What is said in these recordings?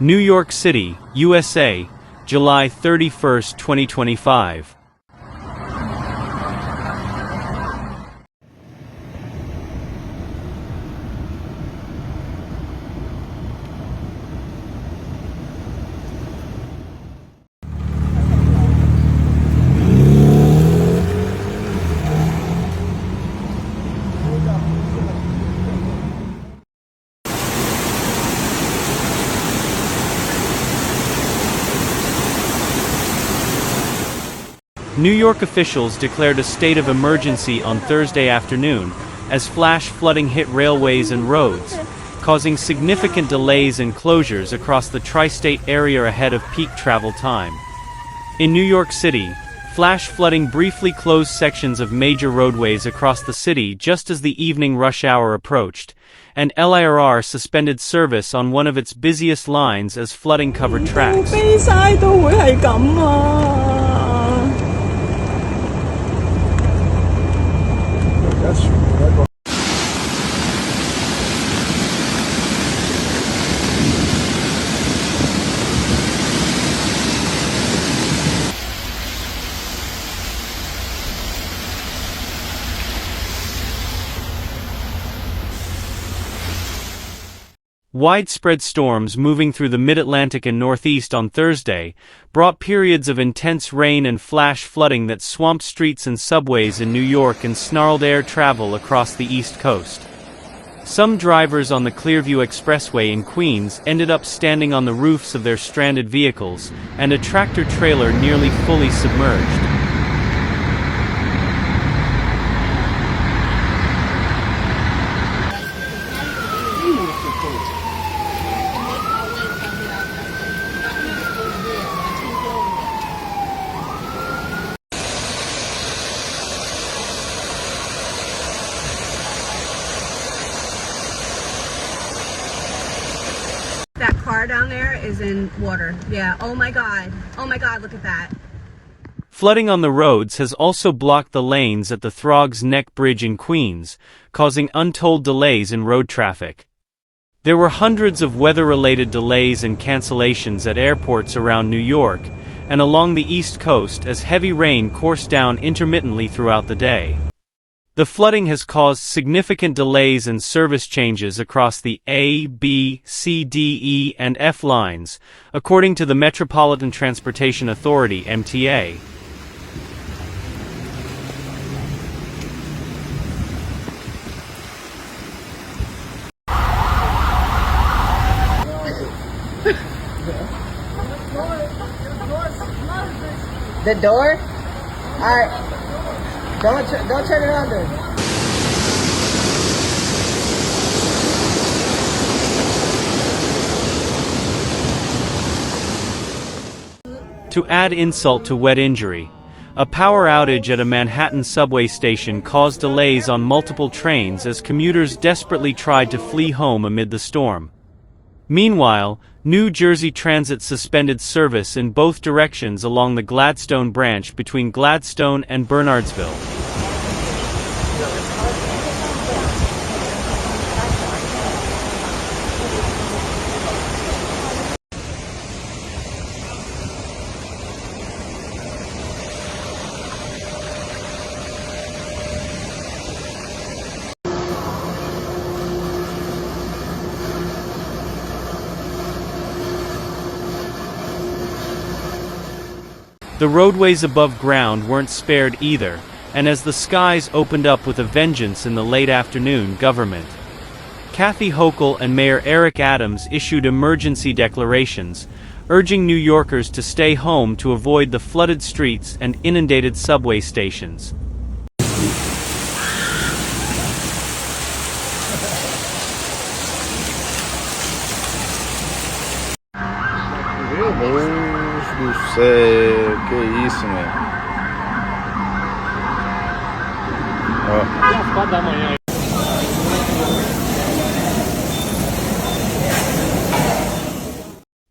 New York City, USA, July 31, 2025. New York officials declared a state of emergency on Thursday afternoon as flash flooding hit railways and roads, causing significant delays and closures across the tri-state area ahead of peak travel time. In New York City, flash flooding briefly closed sections of major roadways across the city just as the evening rush hour approached, and LIRR suspended service on one of its busiest lines as flooding covered tracks. Widespread storms moving through the mid-Atlantic and Northeast on Thursday brought periods of intense rain and flash flooding that swamped streets and subways in New York and snarled air travel across the East Coast. Some drivers on the Clearview Expressway in Queens ended up standing on the roofs of their stranded vehicles, and a tractor-trailer nearly fully submerged. That car down there is in water. Yeah, oh my god, look at that. Flooding on the roads has also blocked the lanes at the Throgs Neck Bridge in Queens, causing untold delays in road traffic. There were hundreds of weather-related delays and cancellations at airports around New York and along the East Coast as heavy rain coursed down intermittently throughout the day. The flooding has caused significant delays and service changes across the A, B, C, D, E, and F lines, according to the Metropolitan Transportation Authority (MTA). The door? Alright. Don't turn it on then. To add insult to wet injury, a power outage at a Manhattan subway station caused delays on multiple trains as commuters desperately tried to flee home amid the storm. Meanwhile, New Jersey Transit suspended service in both directions along the Gladstone branch between Gladstone and Bernardsville. The roadways above ground weren't spared either, and as the skies opened up with a vengeance in the late afternoon, government Kathy Hochul and Mayor Eric Adams issued emergency declarations, urging New Yorkers to stay home to avoid the flooded streets and inundated subway stations. Deus do céu, que isso, mano? Ó. 4 da manhã.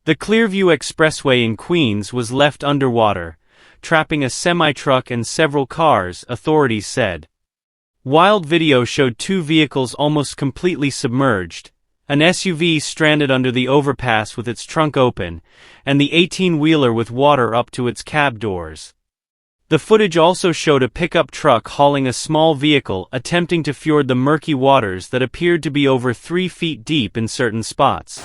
The Clearview Expressway in Queens was left underwater, trapping a semi-truck and several cars, authorities said. Wild video showed two vehicles almost completely submerged, An SUV stranded under the overpass with its trunk open, and the 18-wheeler with water up to its cab doors. The footage also showed a pickup truck hauling a small vehicle attempting to ford the murky waters that appeared to be over 3 feet deep in certain spots.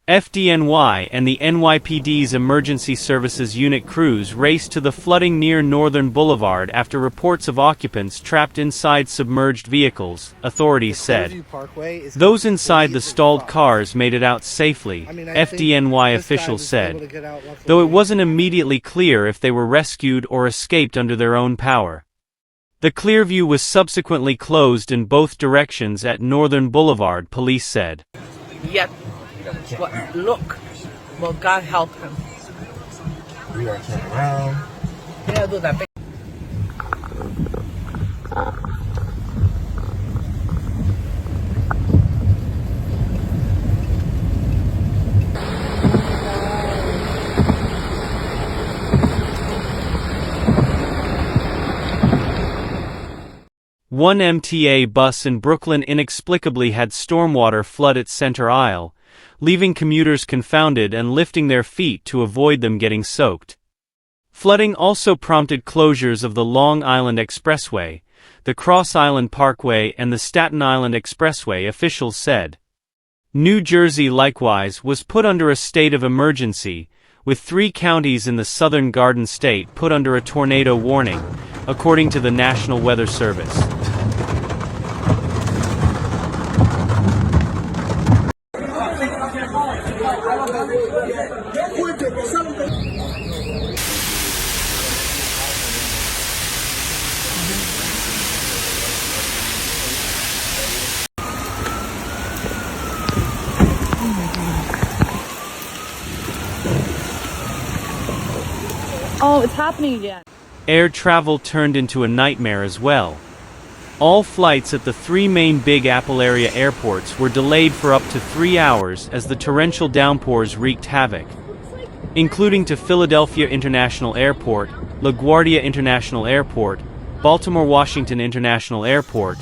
FDNY and the NYPD's Emergency Services Unit crews raced to the flooding near Northern Boulevard after reports of occupants trapped inside submerged vehicles, authorities said. Those inside the stalled cars made it out safely, FDNY officials said, though it wasn't immediately clear if they were rescued or escaped under their own power. The Clearview was subsequently closed in both directions at Northern Boulevard, police said. Yep. But look, will God help him? We gotta turn around. Yeah, do that. One MTA bus in Brooklyn inexplicably had stormwater flood its center aisle, leaving commuters confounded and lifting their feet to avoid them getting soaked. Flooding also prompted closures of the Long Island Expressway, the Cross Island Parkway and the Staten Island Expressway, officials said. New Jersey likewise was put under a state of emergency, with 3 counties in the southern Garden State put under a tornado warning, according to the National Weather Service. Oh, it's happening again. Air travel turned into a nightmare as well. All flights at the 3 main Big Apple area airports were delayed for up to 3 hours as the torrential downpours wreaked havoc, including to Philadelphia International Airport, LaGuardia International Airport, Baltimore-Washington International Airport,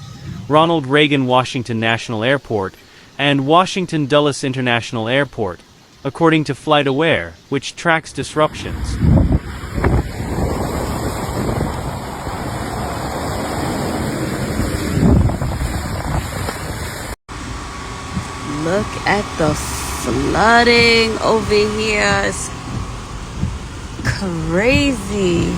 Ronald Reagan Washington National Airport, and Washington Dulles International Airport, according to FlightAware, which tracks disruptions. Look at the flooding over here. It's crazy.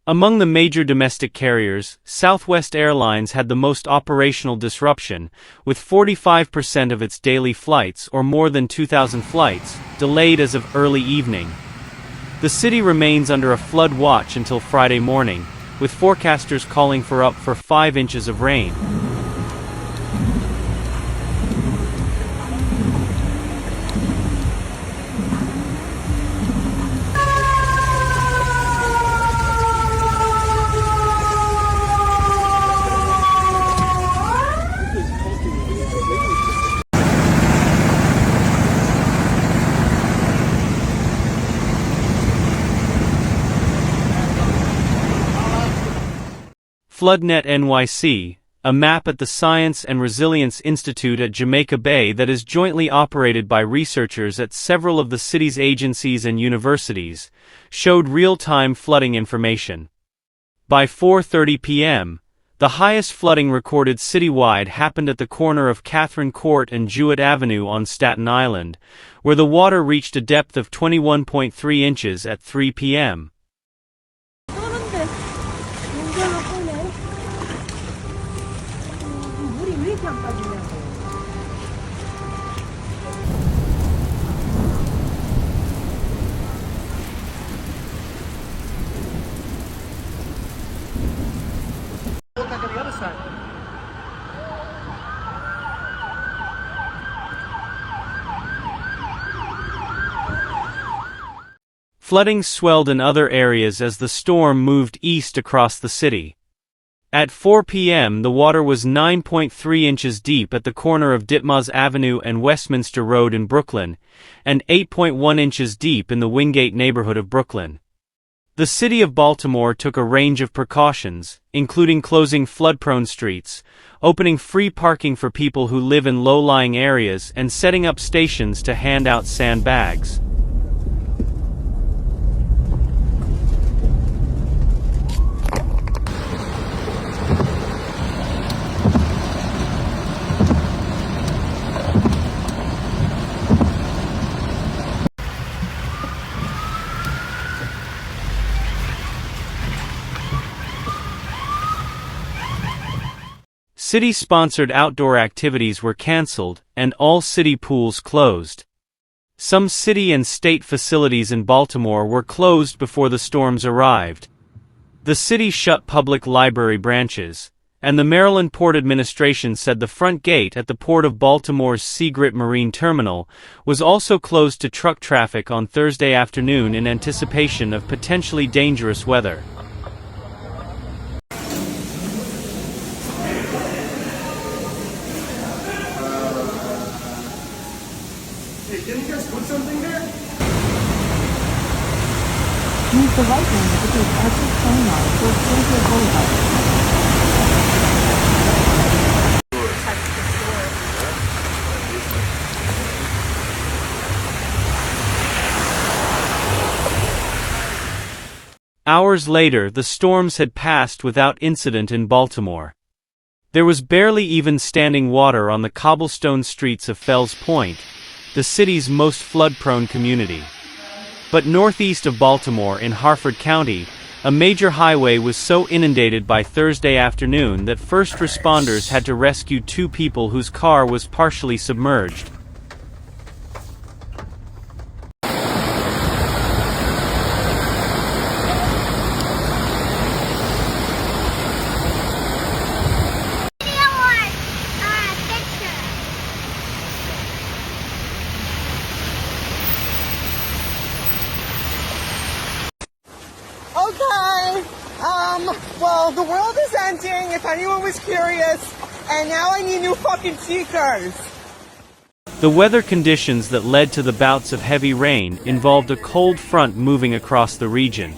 Among the major domestic carriers, Southwest Airlines had the most operational disruption, with 45% of its daily flights, or more than 2,000 flights, delayed as of early evening. The city remains under a flood watch until Friday morning, with forecasters calling for up to 5 inches of rain. FloodNet NYC, a map at the Science and Resilience Institute at Jamaica Bay that is jointly operated by researchers at several of the city's agencies and universities, showed real-time flooding information. By 4:30 p.m., the highest flooding recorded citywide happened at the corner of Catherine Court and Jewett Avenue on Staten Island, where the water reached a depth of 21.3 inches at 3 p.m. Look at the other side. Flooding swelled in other areas as the storm moved east across the city. At 4 p.m. the water was 9.3 inches deep at the corner of Ditmas Avenue and Westminster Road in Brooklyn, and 8.1 inches deep in the Wingate neighborhood of Brooklyn. The city of Baltimore took a range of precautions, including closing flood-prone streets, opening free parking for people who live in low-lying areas, and setting up stations to hand out sandbags. City-sponsored outdoor activities were canceled, and all city pools closed. Some city and state facilities in Baltimore were closed before the storms arrived. The city shut public library branches, and the Maryland Port Administration said the front gate at the Port of Baltimore's Seagrit Marine Terminal was also closed to truck traffic on Thursday afternoon in anticipation of potentially dangerous weather. Hey, didn't you guys put something there? Use the right lane to take exit 29 towards Clearview Boulevard. Hours later, the storms had passed without incident in Baltimore. There was barely even standing water on the cobblestone streets of Fells Point, the city's most flood-prone community. But northeast of Baltimore in Harford County, a major highway was so inundated by Thursday afternoon that first responders had to rescue two people whose car was partially submerged. Okay, well, the world is ending, if anyone was curious, and now I need new fucking sneakers. The weather conditions that led to the bouts of heavy rain involved a cold front moving across the region.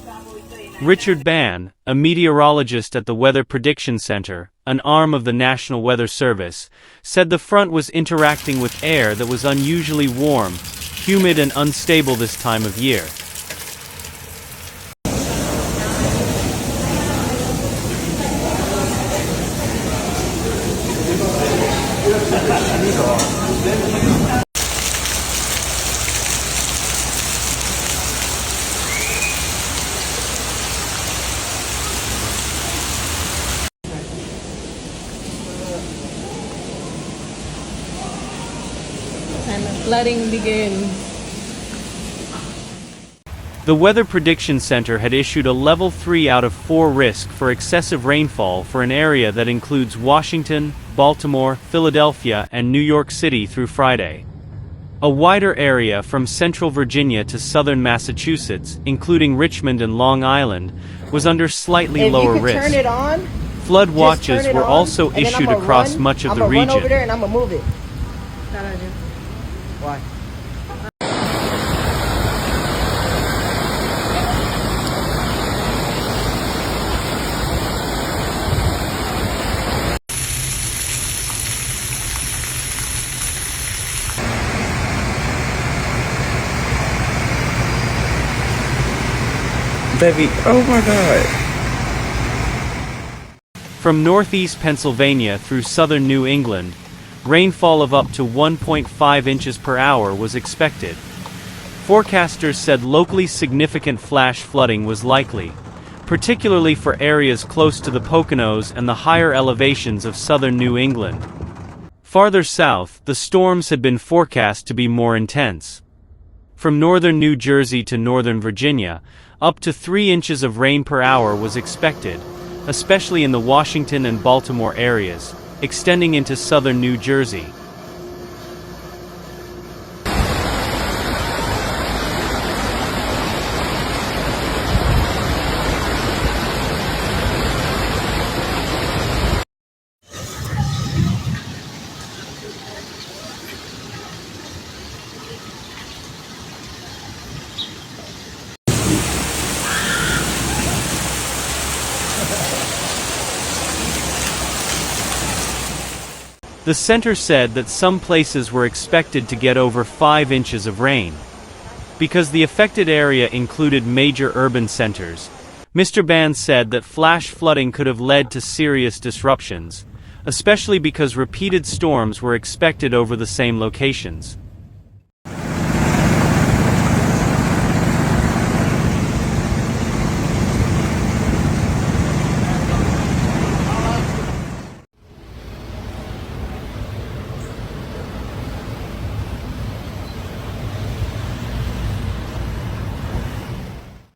Richard Bann, a meteorologist at the Weather Prediction Center, an arm of the National Weather Service, said the front was interacting with air that was unusually warm, humid and unstable this time of year. And the flooding begins. The Weather Prediction Center had issued a Level 3 out of 4 risk for excessive rainfall for an area that includes Washington, Baltimore, Philadelphia, and New York City through Friday. A wider area from central Virginia to southern Massachusetts, including Richmond and Long Island, was under slightly lower risk. Turn it on, Flood watches were also issued across much of the region. I'm gonna run over there and I'm gonna move it. Why? Baby, oh my god. From northeast Pennsylvania through southern New England, rainfall of up to 1.5 inches per hour was expected. Forecasters said locally significant flash flooding was likely, particularly for areas close to the Poconos and the higher elevations of southern New England. Farther south, the storms had been forecast to be more intense. From northern New Jersey to northern Virginia, up to 3 inches of rain per hour was expected, especially in the Washington and Baltimore areas, extending into southern New Jersey. The center said that some places were expected to get over 5 inches of rain. Because the affected area included major urban centers, Mr. Ban said that flash flooding could have led to serious disruptions, especially because repeated storms were expected over the same locations.